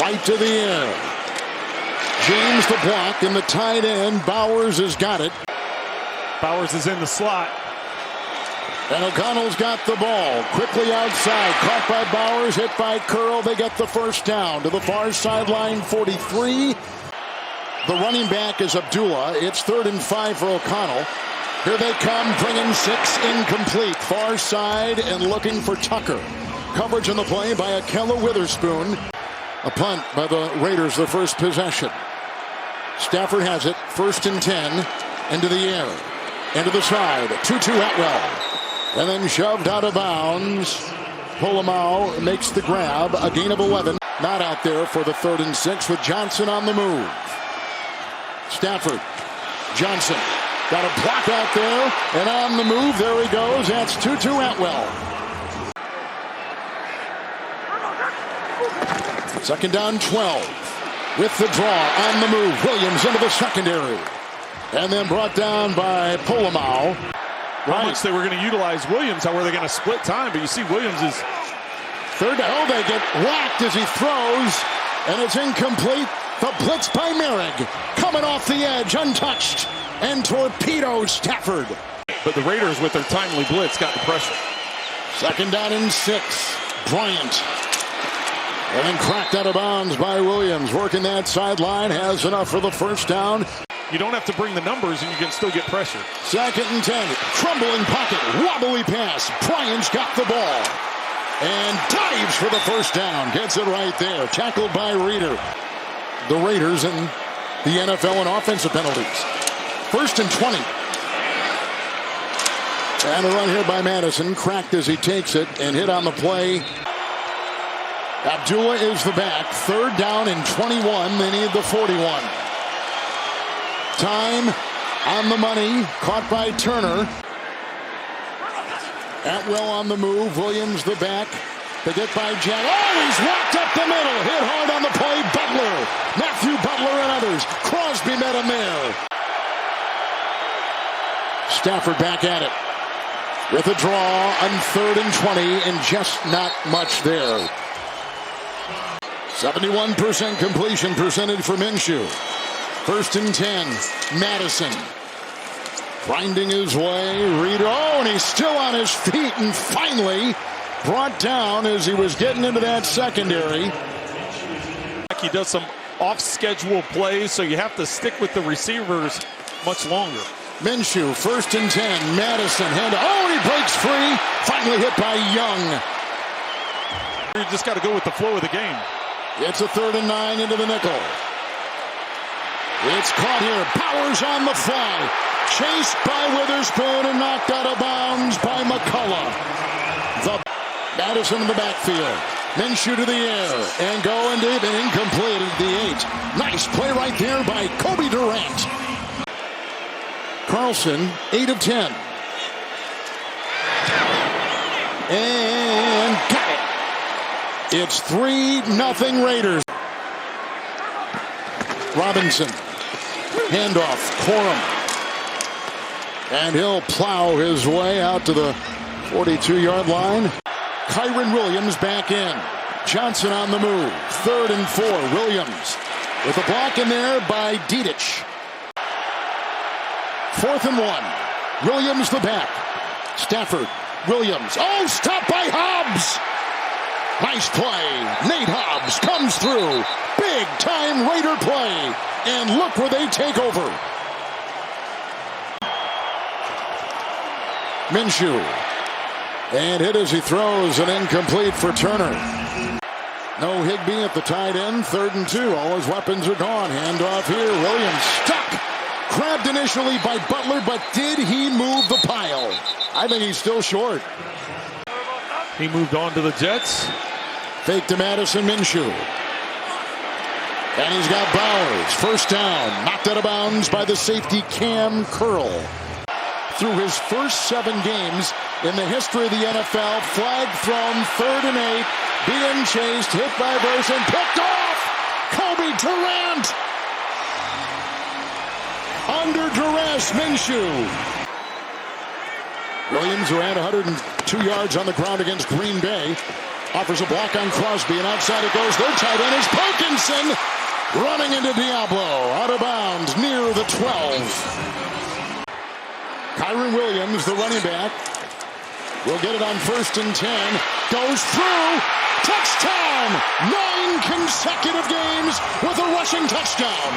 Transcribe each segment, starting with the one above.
Right to the air. James the block, and the tight end, Bowers, has got it. Bowers is in the slot. And O'Connell's got the ball. Quickly outside. Caught by Bowers. Hit by Curl. They get the first down to the far sideline, 43. The running back is Abdullah. It's 3rd and 5 for O'Connell. Here they come, bringing 6, incomplete. Far side and looking for Tucker. Coverage on the play by Akella Witherspoon. A punt by the Raiders, their first possession. Stafford has it, 1st and 10. Into the air. Into the side. 2-2 Atwell. And then shoved out of bounds. Polamalu makes the grab. A gain of 11. Not out there for the 3rd and 6 with Johnson on the move. Stafford. Johnson. Got a block out there. And on the move. There he goes. That's 2-2 Atwell. 2nd down 12. With the draw on the move. Williams into the secondary. And then brought down by Polamalu. How much they were going to utilize Williams, how were they going to split time? But you see Williams is 3rd down. They get whacked as he throws, and it's incomplete. The blitz by Merrick, coming off the edge, untouched, and torpedoes Stafford. But the Raiders, with their timely blitz, got the pressure. 2nd down and 6. Bryant. And then cracked out of bounds by Williams. Working that sideline, has enough for the first down. You don't have to bring the numbers, and you can still get pressure. 2nd and 10. Crumbling pocket. Wobbly pass. Bryant's got the ball. And dives for the first down. Gets it right there. Tackled by Reeder. The Raiders in the NFL in offensive penalties. 1st and 20. And a run here by Madison. Cracked as he takes it and hit on the play. Abdullah is the back. 3rd down and 21. They need the 41. Time on the money. Caught by Turner. Atwell on the move. Williams the back. They get by Jack. Oh, he's walked up the middle. Hit hard on the play. Butler. Matthew Butler and others. Crosby met him there. Stafford back at it. With a draw on 3rd and 20 and just not much there. 71% completion percentage for Minshew. 1st and 10. Madison. Grinding his way. Reeder. Oh, and he's still on his feet and finally brought down as he was getting into that secondary. He does some off-schedule plays, so you have to stick with the receivers much longer. Minshew, 1st and 10. Madison. Oh, and he breaks free. Finally hit by Young. You just got to go with the flow of the game. It's a 3rd and 9 into the nickel. It's caught here. Bowers on the fly. Chased by Witherspoon and knocked out of bounds by McCullough. Madison in the backfield. Minshew to the air. And going deep and incomplete at the 8. Nice play right there by Kobe Durant. Carlson, 8 of 10. And got it. It's 3-0 Raiders. Robinson. Handoff. Corum. And he'll plow his way out to the 42-yard line. Kyron Williams back in. Johnson on the move. 3rd and 4. Williams with a block in there by Dedich. 4th and 1. Williams the back. Stafford. Williams. Oh, stopped by Hobbs. Nice play. Nate Hobbs comes through. Big time Raider play. And look where they take over. Minshew. And hit as he throws, an incomplete for Turner. No Higbee at the tight end. 3rd and 2. All his weapons are gone. Handoff here. Williams stuck. Grabbed initially by Butler, but did he move the pile? I think he's still short. He moved on to the Jets. Fake to Madison. Minshew. And he's got Bowers. 1st down. Knocked out of bounds by the safety Cam Curl. Through his first 7 games in the history of the NFL, flag thrown, 3rd and 8, being chased, hit by Burson, picked off! Kobe Durant! Under duress, Minshew. Williams, who had 102 yards on the ground against Green Bay, Offers a block on Crosby, and outside it goes. Their tight end is Parkinson. Running into Diablo. Out of bounds near the 12. Kyron Williams, the running back, will get it on 1st and 10. Goes through. Touchdown! 9 consecutive games with a rushing touchdown.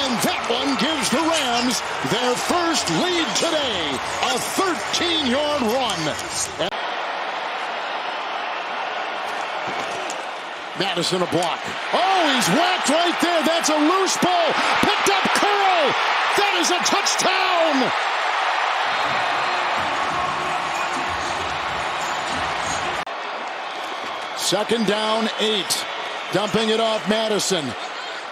And that one gives the Rams their first lead today. A 13-yard run. Madison a block. Oh, he's whacked right there. That's a loose ball. Picked up Curl. That is a touchdown. Second down, 8. Dumping it off Madison.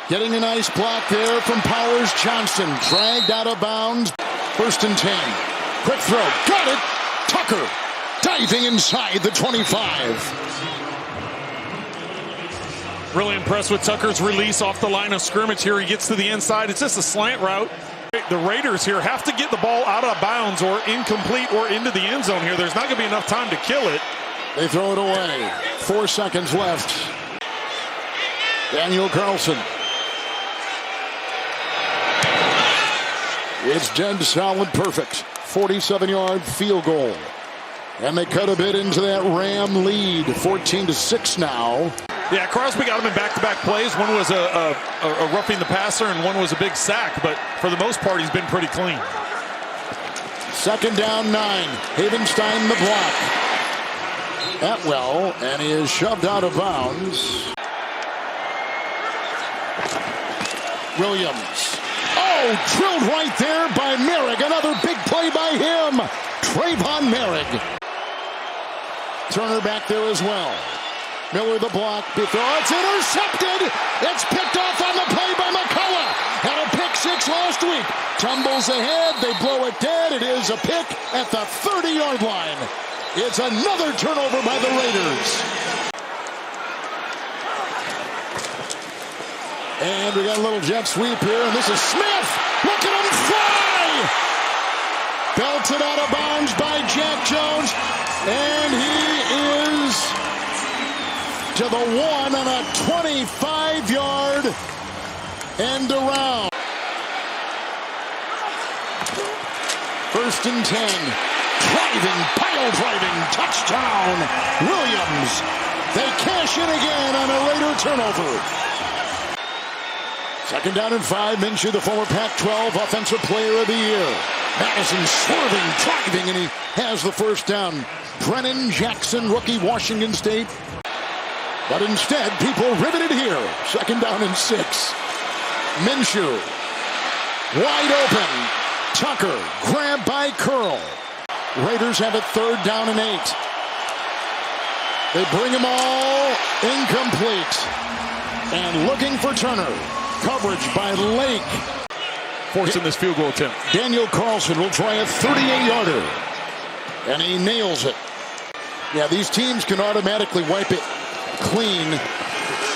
Getting a nice block there from Powers Johnson. Dragged out of bounds. 1st and 10. Quick throw. Got it. Tucker diving inside the 25. Really impressed with Tucker's release off the line of scrimmage here. He gets to the inside. It's just a slant route. The Raiders here have to get the ball out of bounds or incomplete or into the end zone here. There's not going to be enough time to kill it. They throw it away. 4 seconds left. Daniel Carlson. It's dead solid perfect. 47-yard field goal. And they cut a bit into that Ram lead. 14-6 now. Yeah, Crosby got him in back-to-back plays. One was a roughing the passer, and one was a big sack. But for the most part, he's been pretty clean. 2nd down, 9. Havenstein the block. Atwell, and he is shoved out of bounds. Williams. Oh, drilled right there by Merrick. Another big play by him. Trayvon Merrick. Turner back there as well. Miller the block. It's intercepted. It's picked off on the play by McCullough. Had a pick 6 last week. Tumbles ahead. They blow it dead. It is a pick at the 30-yard line. It's another turnover by the Raiders. And we got a little jet sweep here. And this is Smith. Look at him fly. Belted out of bounds by Jack Jones. And he is to the 1 on a 25-yard end around. 1st and 10. Pile driving, touchdown. Williams. They cash in again on a Raider turnover. 2nd down and 5. Minshew, the former Pac-12 Offensive Player of the Year. Madison swerving, driving, and he has the 1st down. Brennan Jackson, rookie, Washington State. But instead, people riveted here. 2nd down and 6. Minshew. Wide open. Tucker. Grabbed by Curl. Raiders have it 3rd down and 8. They bring them all incomplete. And looking for Turner. Coverage by Lake. Forcing this field goal attempt. Daniel Carlson will try a 38-yarder. And he nails it. Yeah, these teams can automatically wipe it clean,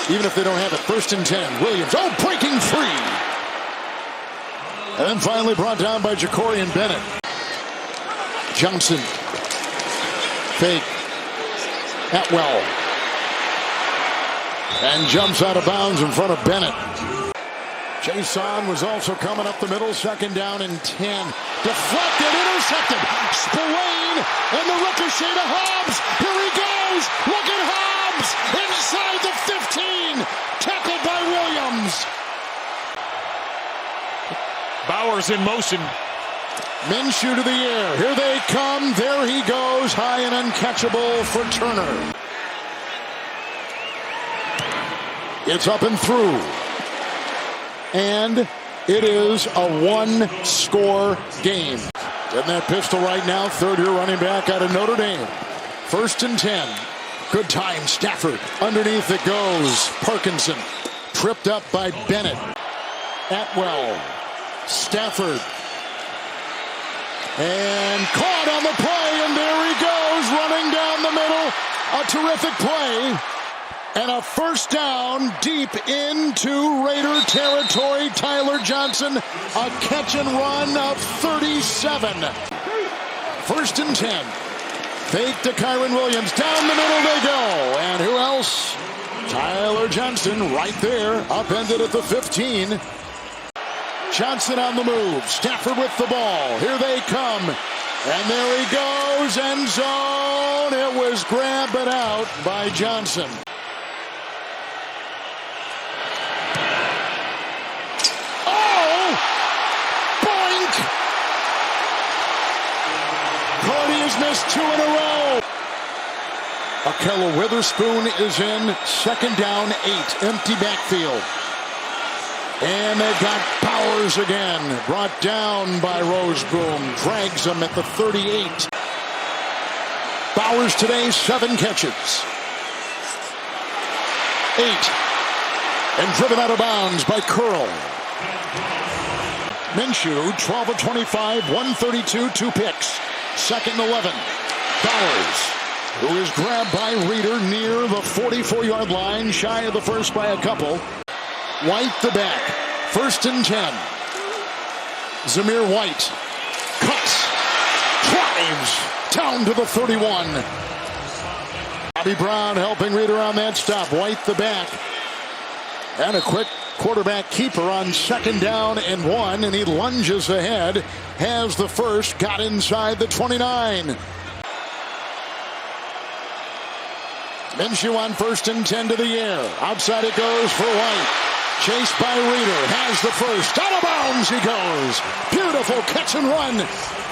even if they don't have it. 1st and 10. Williams, breaking free. And then finally brought down by Jacorian Bennett. Johnson. Fake. Atwell. And jumps out of bounds in front of Bennett. Jason was also coming up the middle. 2nd down and 10. Deflected, intercepted. Spillane and the ricochet to Hobbs. Here he goes. Look at Hobbs inside the 15. Tackled by Williams. Bowers in motion. Minshew to the air. Here they come. There he goes. High and uncatchable for Turner. It's up and through. And it is a 1-score game. In that pistol right now, 3rd-year running back out of Notre Dame. 1st and 10. Good time, Stafford. Underneath it goes. Parkinson. Tripped up by Bennett. Atwell. Stafford. And caught on the play, and there he goes, running down the middle. A terrific play. And a 1st down deep into Raider territory. Tyler Johnson, a catch and run of 37. 1st and 10. Fake to Kyron Williams. Down the middle they go. And who else? Tyler Johnson right there. Upended at the 15. Johnson on the move. Stafford with the ball. Here they come. And there he goes. End zone. It was grabbed but out by Johnson. Oh! Boink! Cody has missed 2 in a row. Akella Witherspoon is in. Second down, 8. Empty backfield. And they've got Bowers again. Brought down by Roseboom. Drags him at the 38. Bowers today, 7 catches. 8. And driven out of bounds by Curl. Minshew, 12 of 25, 132, 2 picks. Second and 11. Bowers, who is grabbed by Reeder near the 44-yard line, shy of the first by a couple. White the back. First and 10. Zamir White cuts, drives down to the 31. Bobby Brown helping Reeder on that stop. White the back. And a quick quarterback keeper on second down and 1. And he lunges ahead. Has the first. Got inside the 29. Minshew on first and 10 to the air. Outside it goes for White. Chased by Reeder. Has the first. Out of bounds he goes. Beautiful catch and run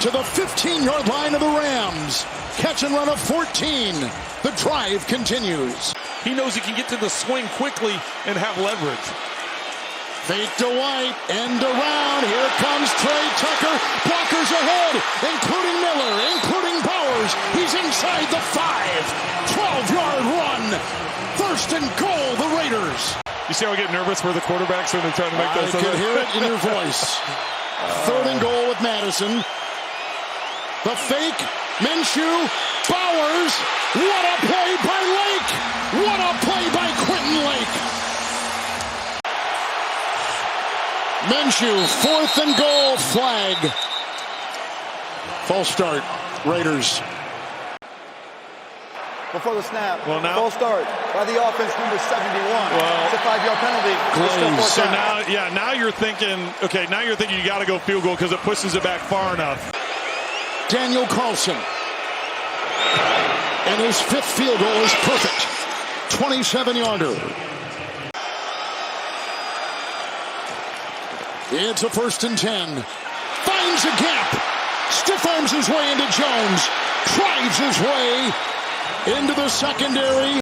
to the 15-yard line of the Rams. Catch and run of 14. The drive continues. He knows he can get to the swing quickly and have leverage. Fake to White. End around. Here comes Trey Tucker. Blockers ahead, including Miller, including Bowers. He's inside the 5. 12-yard run. First and goal, the Raiders. You see how I get nervous where the quarterbacks when they're trying to make that? I can hear it in your voice. Third and goal with Madison. The fake. Minshew. Bowers. What a play by Lake. What a play by Quentin Lake. Minshew. Fourth and goal. Flag. False start. Raiders. Before the snap, well, now, full start by the offense, number 71. Well, it's a 5-yard penalty. So now you're thinking, okay, now you're thinking you got to go field goal because it pushes it back far enough. Daniel Carlson. And his 5th field goal is perfect. 27-yarder. It's a first and 10. Finds a gap. Stiff arms his way into Jones. Drives his way into the secondary.